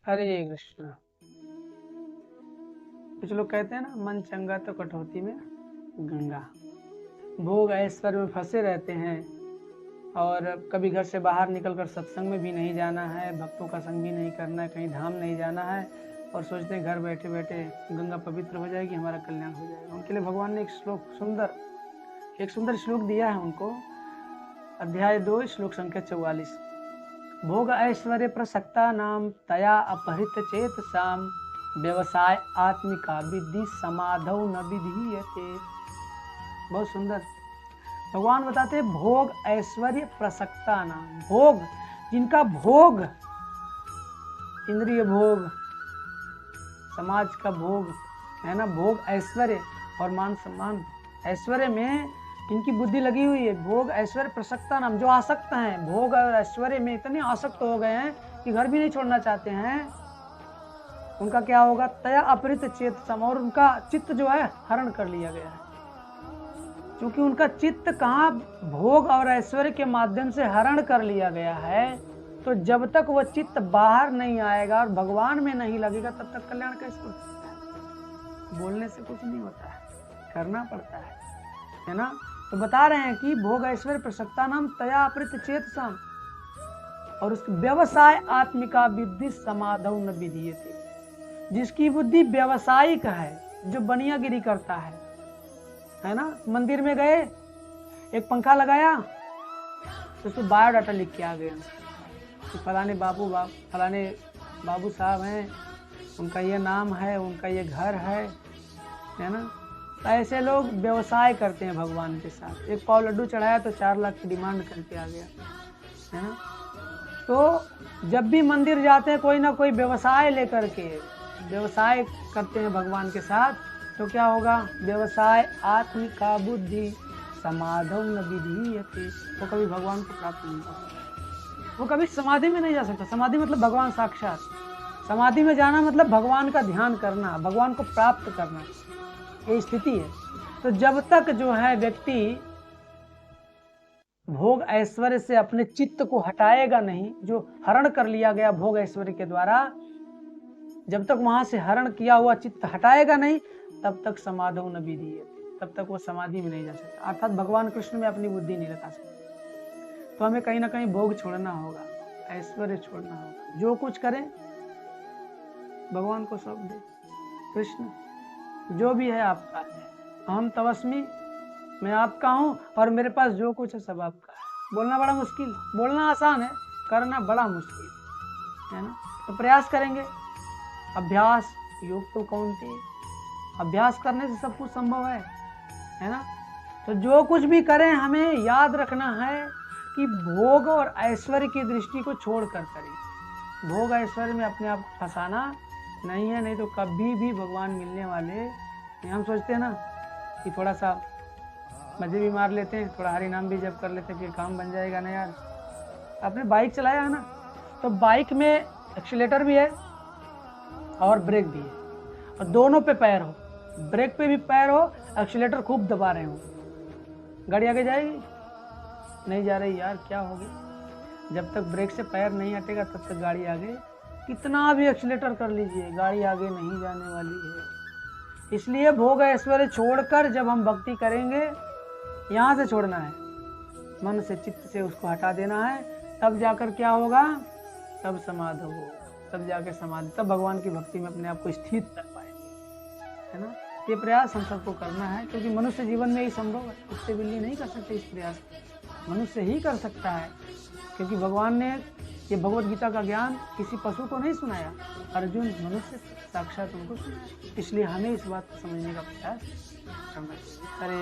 हरे कृष्ण। कुछ लोग कहते हैं ना, मन चंगा तो कटौती में गंगा। भोग ऐश्वर्य में फंसे रहते हैं और कभी घर से बाहर निकलकर सत्संग में भी नहीं जाना है, भक्तों का संग भी नहीं करना है, कहीं धाम नहीं जाना है और सोचते हैं घर बैठे बैठे गंगा पवित्र हो जाएगी, हमारा कल्याण हो जाएगा। उनके लिए भगवान ने एक सुंदर श्लोक दिया है उनको। अध्याय 2 श्लोक संख्या 44। भोग ऐश्वर्य प्रसक्ता नाम तया अपहृत चेतसाम व्यवसाय आत्मिका विद्धि समाधौ न विधीयते। बहुत सुंदर। भगवान बताते हैं भोग ऐश्वर्य प्रसक्ता नाम, भोग जिनका भोग, इंद्रिय भोग, समाज का भोग है ना, भोग ऐश्वर्य और मान सम्मान, ऐश्वर्य में जिनकी बुद्धि लगी हुई है, भोग ऐश्वर्य प्रसक्ता नाम, जो आसक्त हैं भोग और ऐश्वर्य में, इतने आसक्त हो गए हैं कि घर भी नहीं छोड़ना चाहते हैं, उनका क्या होगा? तया अपहृत चेतसम, और उनका चित्त जो है हरण कर लिया गया है। क्योंकि उनका चित्त कहाँ भोग और ऐश्वर्य के माध्यम से हरण कर लिया गया है, तो जब तक वह चित्त बाहर नहीं आएगा और भगवान में नहीं लगेगा तब तक कल्याण कैसे हो सकता है? बोलने से कुछ नहीं होता है, करना पड़ता है ना। तो बता रहे हैं कि भोग ऐश्वर्य प्रसक्ता नाम तया अपहृत चेतसम, और उस व्यवसाय आत्मिका विद्धि समाधौ न विधीयते, जिसकी बुद्धि व्यवसायिक है, जो बनियागिरी करता है ना। मंदिर में गए, एक पंखा लगाया तो उसमें बायोडाटा लिख के आ गया कि फलाने बाबू साहब हैं, उनका ये नाम है, उनका ये घर है ना। तो ऐसे लोग व्यवसाय करते हैं भगवान के साथ। एक पाव लड्डू चढ़ाया तो 4 लाख की डिमांड करके आ गया है ना। तो जब भी मंदिर जाते हैं कोई ना कोई व्यवसाय लेकर के व्यवसाय करते हैं भगवान के साथ, तो क्या होगा? व्यवसाय आत्मिका बुद्धि समाधौ न विधीयते, वो कभी भगवान को प्राप्त नहीं कर सकता, वो कभी समाधि में नहीं जा सकता। समाधि मतलब भगवान साक्षात, समाधि में जाना मतलब भगवान का ध्यान करना, भगवान को प्राप्त करना, ये स्थिति है। तो जब तक जो है व्यक्ति भोग ऐश्वर्य से अपने चित्त को हटाएगा नहीं, जो हरण कर लिया गया भोग ऐश्वर्य के द्वारा, जब तक वहां से हरण किया हुआ चित्त हटाएगा नहीं, तब तक समाधौ न विधीयते, तब तक वो समाधि में नहीं जा सकता, अर्थात भगवान कृष्ण में अपनी बुद्धि नहीं लगा सकता। तो हमें कहीं ना कहीं भोग छोड़ना होगा, ऐश्वर्य छोड़ना होगा। जो कुछ करें भगवान को सौंप दे। कृष्ण जो भी है आपका है, अहम तवस्मि, मैं आपका हूँ और मेरे पास जो कुछ है सब आपका है। बोलना बड़ा मुश्किल, बोलना आसान है, करना बड़ा मुश्किल है ना। तो प्रयास करेंगे, अभ्यास योग तो कौनते, अभ्यास करने से सब कुछ संभव है ना। तो जो कुछ भी करें हमें याद रखना है कि भोग और ऐश्वर्य की दृष्टि को छोड़कर करें। भोग ऐश्वर्य में अपने आप को फंसाना नहीं है, नहीं तो कभी भी भगवान मिलने वाले। हम सोचते हैं ना कि थोड़ा सा मजे भी मार लेते हैं, थोड़ा हरि नाम भी जप कर लेते हैं, फिर काम बन जाएगा ना यार। आपने बाइक चलाया है ना, तो बाइक में एक्सीलेटर भी है और ब्रेक भी है, और दोनों पे पैर हो, ब्रेक पे भी पैर हो, एक्सीलेटर खूब दबा रहे हो, गाड़ी आगे जाएगी? नहीं जा रही यार, क्या होगी? जब तक ब्रेक से पैर नहीं हटेगा तब तक गाड़ी आगे, कितना भी एक्सीलेटर कर लीजिए, गाड़ी आगे नहीं जाने वाली है। इसलिए भोग ऐश्वर्य छोड़कर जब हम भक्ति करेंगे, यहाँ से छोड़ना है, मन से चित्त से उसको हटा देना है, तब जाकर क्या होगा? तब समाधि होगा, तब जाके समाधि, तब भगवान की भक्ति में अपने आप को स्थित कर पाएंगे, है ना। ये प्रयास हम सबको करना है, क्योंकि मनुष्य जीवन में ही संभव है, कुत्ते बिल्ली नहीं कर सकते इस प्रयास, मनुष्य ही कर सकता है। क्योंकि भगवान ने ये भगवत गीता का ज्ञान किसी पशु को नहीं सुनाया, अर्जुन मनुष्य साक्षात उनको सुनाया। इसलिए हमें इस बात को समझने का प्रयास करना चाहिए। हरे